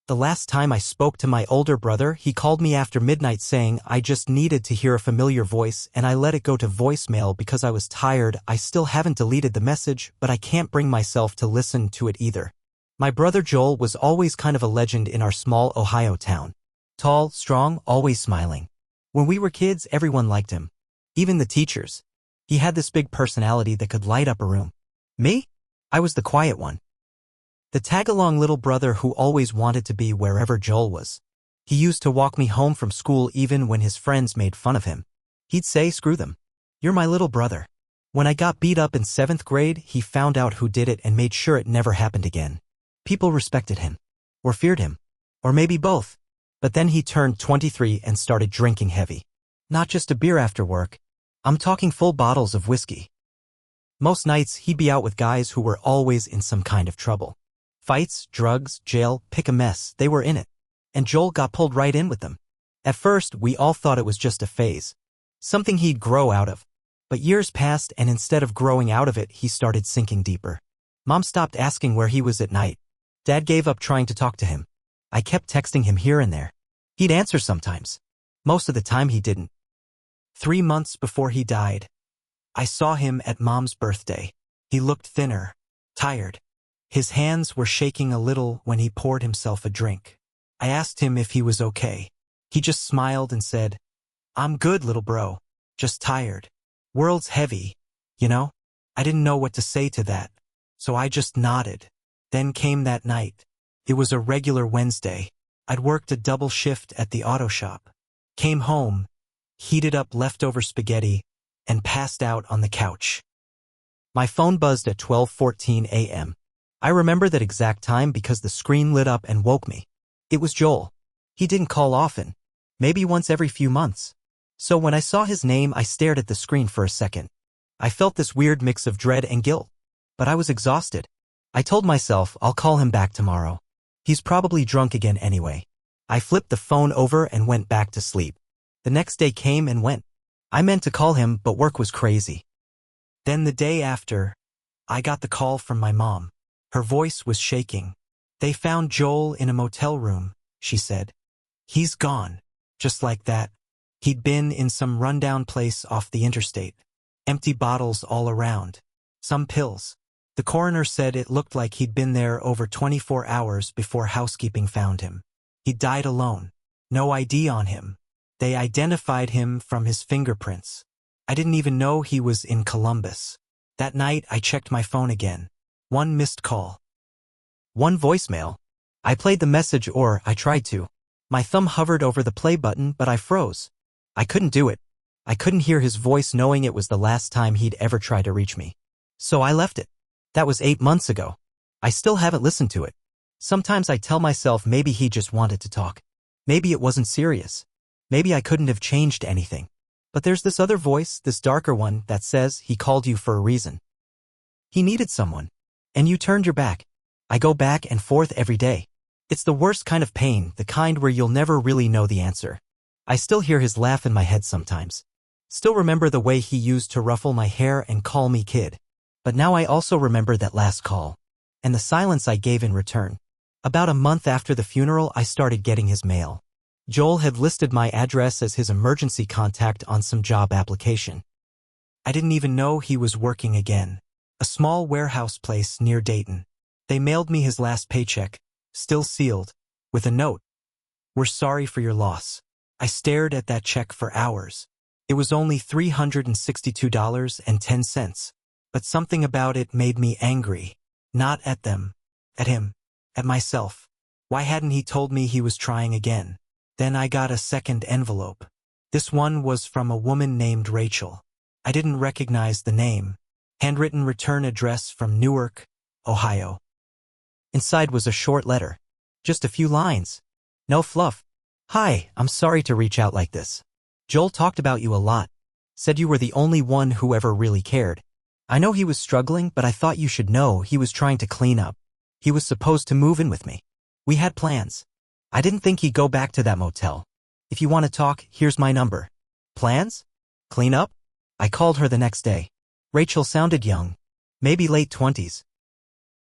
The last time I spoke to my older brother, he called me after midnight saying I just needed to hear a familiar voice and I let it go to voicemail because I was tired. I still haven't deleted the message, but I can't bring myself to listen to it either. My brother Joel was always kind of a legend in our small Ohio town. Tall, strong, always smiling. When we were kids, everyone liked him. Even the teachers. He had this big personality that could light up a room. Me? I was the quiet one. The tag-along little brother who always wanted to be wherever Joel was. He used to walk me home from school even when his friends made fun of him. He'd say, "Screw them. You're my little brother." When I got beat up in 7th grade, he found out who did it and made sure it never happened again. People respected him. Or feared him. Or maybe both. But then he turned 23 and started drinking heavy. Not just a beer after work. I'm talking full bottles of whiskey. Most nights, he'd be out with guys who were always in some kind of trouble. Fights, drugs, jail, pick a mess, they were in it. And Joel got pulled right in with them. At first, we all thought it was just a phase. Something he'd grow out of. But years passed and instead of growing out of it, he started sinking deeper. Mom stopped asking where he was at night. Dad gave up trying to talk to him. I kept texting him here and there. He'd answer sometimes. Most of the time he didn't. 3 months before he died, I saw him at Mom's birthday. He looked thinner, tired. His hands were shaking a little when he poured himself a drink. I asked him if he was okay. He just smiled and said, "I'm good, little bro. Just tired. World's heavy, you know?" I didn't know what to say to that, so I just nodded. Then came that night. It was a regular Wednesday. I'd worked a double shift at the auto shop. Came home, heated up leftover spaghetti, and passed out on the couch. My phone buzzed at 12:14 a.m. I remember that exact time because the screen lit up and woke me. It was Joel. He didn't call often, maybe once every few months. So when I saw his name, I stared at the screen for a second. I felt this weird mix of dread and guilt, but I was exhausted. I told myself I'll call him back tomorrow. He's probably drunk again anyway. I flipped the phone over and went back to sleep. The next day came and went. I meant to call him, but work was crazy. Then the day after, I got the call from my mom. Her voice was shaking. "They found Joel in a motel room," she said. "He's gone." Just like that. He'd been in some rundown place off the interstate. Empty bottles all around. Some pills. The coroner said it looked like he'd been there over 24 hours before housekeeping found him. He died alone. No ID on him. They identified him from his fingerprints. I didn't even know he was in Columbus. That night, I checked my phone again. 1 missed call. 1 voicemail. I played the message, or I tried to. My thumb hovered over the play button, but I froze. I couldn't do it. I couldn't hear his voice knowing it was the last time he'd ever tried to reach me. So I left it. That was 8 months ago. I still haven't listened to it. Sometimes I tell myself maybe he just wanted to talk. Maybe it wasn't serious. Maybe I couldn't have changed anything. But there's this other voice, this darker one, that says he called you for a reason. He needed someone. And you turned your back. I go back and forth every day. It's the worst kind of pain, the kind where you'll never really know the answer. I still hear his laugh in my head sometimes. Still remember the way he used to ruffle my hair and call me kid. But now I also remember that last call. And the silence I gave in return. About a month after the funeral, I started getting his mail. Joel had listed my address as his emergency contact on some job application. I didn't even know he was working again. A small warehouse place near Dayton. They mailed me his last paycheck, still sealed, with a note. "We're sorry for your loss." I stared at that check for hours. It was only $362.10. But something about it made me angry. Not at them. At him. At myself. Why hadn't he told me he was trying again? Then I got a second envelope. This one was from a woman named Rachel. I didn't recognize the name. Handwritten return address from Newark, Ohio. Inside was a short letter. Just a few lines. No fluff. "Hi, I'm sorry to reach out like this. Joel talked about you a lot. Said you were the only one who ever really cared. I know he was struggling, but I thought you should know he was trying to clean up. He was supposed to move in with me. We had plans. I didn't think he'd go back to that motel. If you want to talk, here's my number." Plans? Clean up? I called her the next day. Rachel sounded young. Maybe late 20s.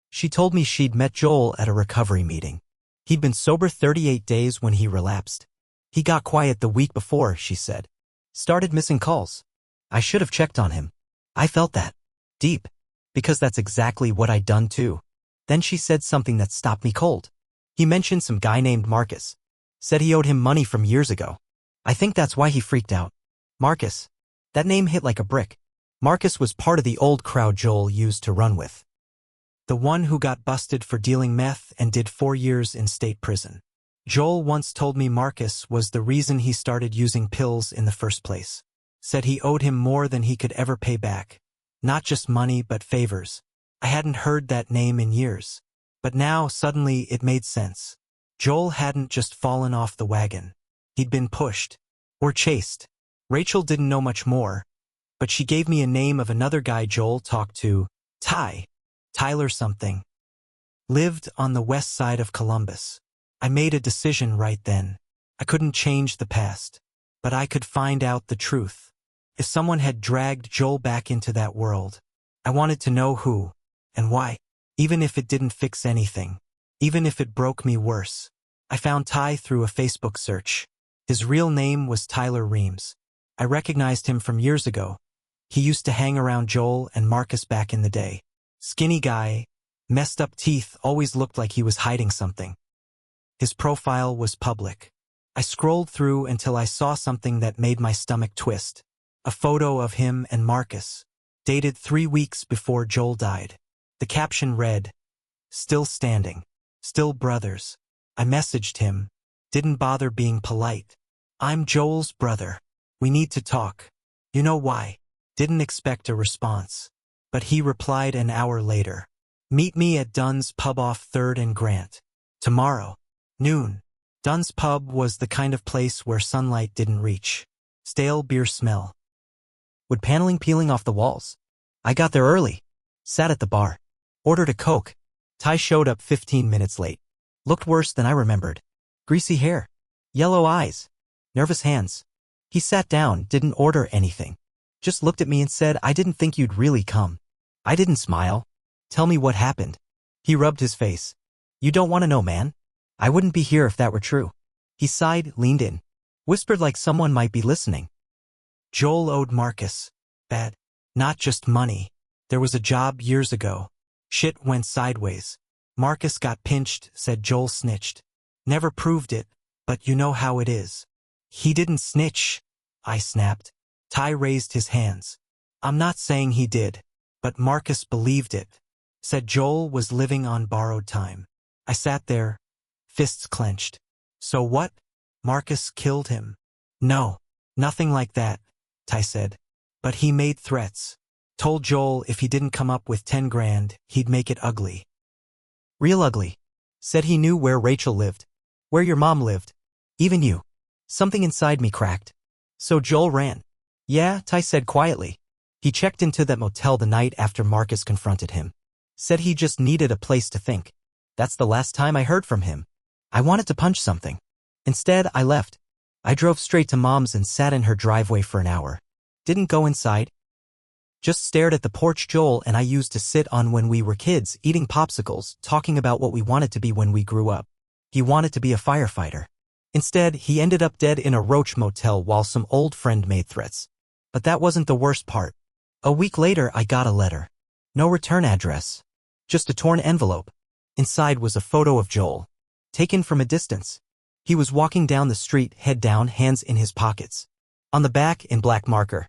She told me she'd met Joel at a recovery meeting. He'd been sober 38 days when he relapsed. He got quiet the week before, she said. Started missing calls. I should have checked on him. I felt that. Deep. Because that's exactly what I'd done too. Then she said something that stopped me cold. He mentioned some guy named Marcus. Said he owed him money from years ago. I think that's why he freaked out. Marcus. That name hit like a brick. Marcus was part of the old crowd Joel used to run with. The one who got busted for dealing meth and did 4 years in state prison. Joel once told me Marcus was the reason he started using pills in the first place. Said he owed him more than he could ever pay back. Not just money but favors. I hadn't heard that name in years. But now, suddenly, it made sense. Joel hadn't just fallen off the wagon. He'd been pushed. Or chased. Rachel didn't know much more. But she gave me a name of another guy Joel talked to. Tyler something. Lived on the west side of Columbus. I made a decision right then. I couldn't change the past. But I could find out the truth. If someone had dragged Joel back into that world, I wanted to know who and why. Even if it didn't fix anything. Even if it broke me worse. I found Ty through a Facebook search. His real name was Tyler Reams. I recognized him from years ago. He used to hang around Joel and Marcus back in the day. Skinny guy, messed up teeth, always looked like he was hiding something. His profile was public. I scrolled through until I saw something that made my stomach twist. A photo of him and Marcus, dated 3 weeks before Joel died. The caption read, "Still standing. Still brothers." I messaged him. Didn't bother being polite. "I'm Joel's brother. We need to talk. You know why?" Didn't expect a response. But he replied an hour later. "Meet me at Dunn's Pub off 3rd and Grant. Tomorrow. Noon." Dunn's Pub was the kind of place where sunlight didn't reach. Stale beer smell. Wood paneling peeling off the walls. I got there early. Sat at the bar. Ordered a Coke. Ty showed up 15 minutes late. Looked worse than I remembered. Greasy hair. Yellow eyes. Nervous hands. He sat down, didn't order anything. Just looked at me and said, "I didn't think you'd really come." I didn't smile. "Tell me what happened." He rubbed his face. "You don't want to know, man. I wouldn't be here if that were true." He sighed, leaned in. Whispered like someone might be listening. Joel owed Marcus. Bad. Not just money. There was a job years ago. Shit went sideways. Marcus got pinched, said Joel snitched. Never proved it, but you know how it is. He didn't snitch, I snapped. Ty raised his hands. I'm not saying he did, but Marcus believed it. Said Joel was living on borrowed time. I sat there, fists clenched. So what? Marcus killed him. No, nothing like that, Ty said. But he made threats. Told Joel if he didn't come up with 10 grand, he'd make it ugly. Real ugly. Said he knew where Rachel lived. Where your mom lived. Even you. Something inside me cracked. So Joel ran. Yeah, Ty said quietly. He checked into that motel the night after Marcus confronted him. Said he just needed a place to think. That's the last time I heard from him. I wanted to punch something. Instead, I left. I drove straight to Mom's and sat in her driveway for an hour. Didn't go inside. Just stared at the porch Joel and I used to sit on when we were kids, eating popsicles, talking about what we wanted to be when we grew up. He wanted to be a firefighter. Instead, he ended up dead in a roach motel while some old friend made threats. But that wasn't the worst part. A week later, I got a letter. No return address. Just a torn envelope. Inside was a photo of Joel. Taken from a distance. He was walking down the street, head down, hands in his pockets. On the back, in black marker.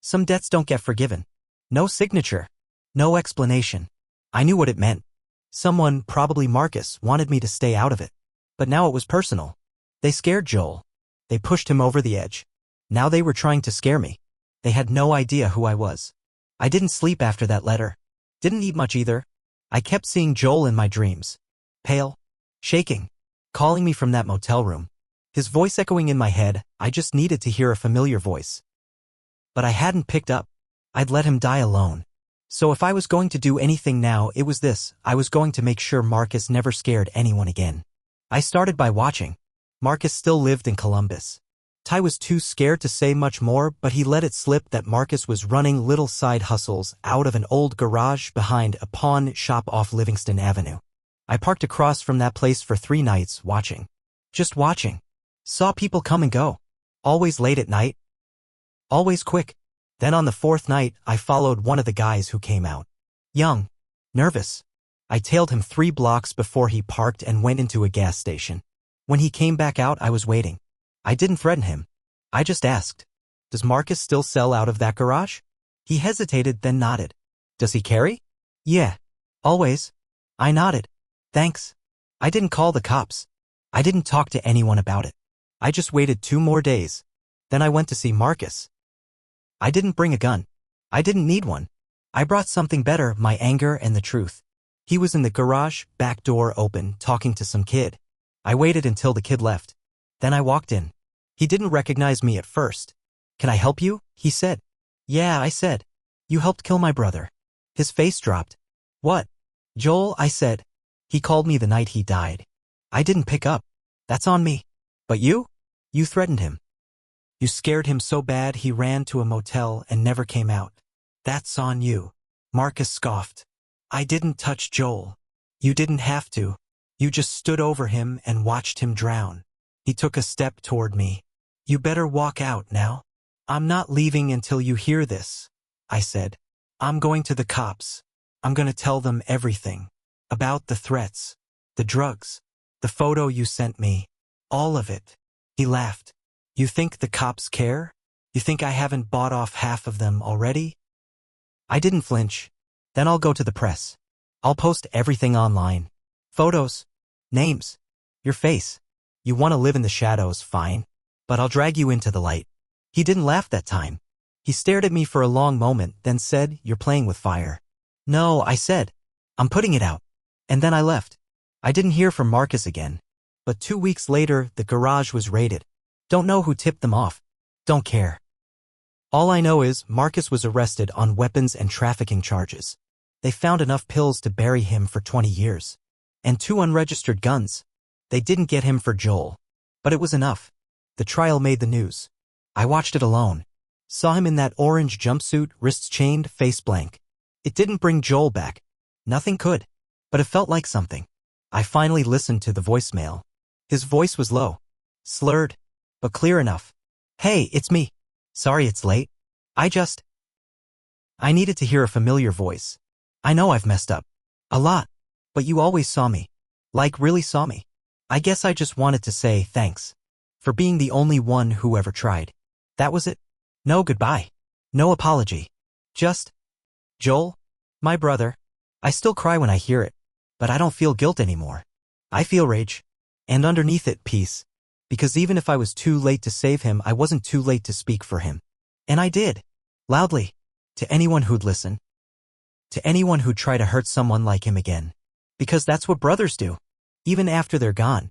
Some debts don't get forgiven. No signature. No explanation. I knew what it meant. Someone, probably Marcus, wanted me to stay out of it. But now it was personal. They scared Joel. They pushed him over the edge. Now they were trying to scare me. They had no idea who I was. I didn't sleep after that letter. Didn't eat much either. I kept seeing Joel in my dreams. Pale. Shaking. Calling me from that motel room. His voice echoing in my head. I just needed to hear a familiar voice. But I hadn't picked up. I'd let him die alone. So if I was going to do anything now, it was this. I was going to make sure Marcus never scared anyone again. I started by watching. Marcus still lived in Columbus. Ty was too scared to say much more, but he let it slip that Marcus was running little side hustles out of an old garage behind a pawn shop off Livingston Avenue. I parked across from that place for 3 nights, watching. Just watching. Saw people come and go. Always late at night. Always quick. Then on the 4th night, I followed one of the guys who came out. Young. Nervous. I tailed him 3 blocks before he parked and went into a gas station. When he came back out, I was waiting. I didn't threaten him. I just asked, "Does Marcus still sell out of that garage?" He hesitated, then nodded. "Does he carry?" "Yeah. Always." I nodded. "Thanks." I didn't call the cops. I didn't talk to anyone about it. I just waited 2 more days. Then I went to see Marcus. I didn't bring a gun. I didn't need one. I brought something better, my anger and the truth. He was in the garage, back door open, talking to some kid. I waited until the kid left. Then I walked in. He didn't recognize me at first. "Can I help you?" he said. "Yeah," I said. "You helped kill my brother." His face dropped. "What?" "Joel," I said. "He called me the night he died. I didn't pick up. That's on me. But you? You threatened him. You scared him so bad he ran to a motel and never came out. That's on you." Marcus scoffed. "I didn't touch Joel. You didn't have to. You just stood over him and watched him drown." He took a step toward me. "You better walk out now." "I'm not leaving until you hear this," I said. "I'm going to the cops. I'm going to tell them everything. About the threats, the drugs, the photo you sent me, all of it." He laughed. "You think the cops care? You think I haven't bought off half of them already?" I didn't flinch. "Then I'll go to the press. I'll post everything online. Photos, names, your face. You want to live in the shadows, fine. But I'll drag you into the light." He didn't laugh that time. He stared at me for a long moment, then said, "You're playing with fire." "No," I said. "I'm putting it out." And then I left. I didn't hear from Marcus again. But 2 weeks later, the garage was raided. Don't know who tipped them off. Don't care. All I know is Marcus was arrested on weapons and trafficking charges. They found enough pills to bury him for 20 years. And 2 unregistered guns. They didn't get him for Joel. But it was enough. The trial made the news. I watched it alone. Saw him in that orange jumpsuit, wrists chained, face blank. It didn't bring Joel back. Nothing could. But it felt like something. I finally listened to the voicemail. His voice was low. Slurred. But clear enough. "Hey, it's me. Sorry it's late. I needed to hear a familiar voice. I know I've messed up. A lot. But you always saw me. Like really saw me. I guess I just wanted to say thanks. For being the only one who ever tried. That was it. No goodbye. No apology. Just Joel, my brother. I still cry when I hear it. But I don't feel guilt anymore. I feel rage. And underneath it, peace. Because even if I was too late to save him, I wasn't too late to speak for him. And I did. Loudly. To anyone who'd listen. To anyone who'd try to hurt someone like him again. Because that's what brothers do. Even after they're gone.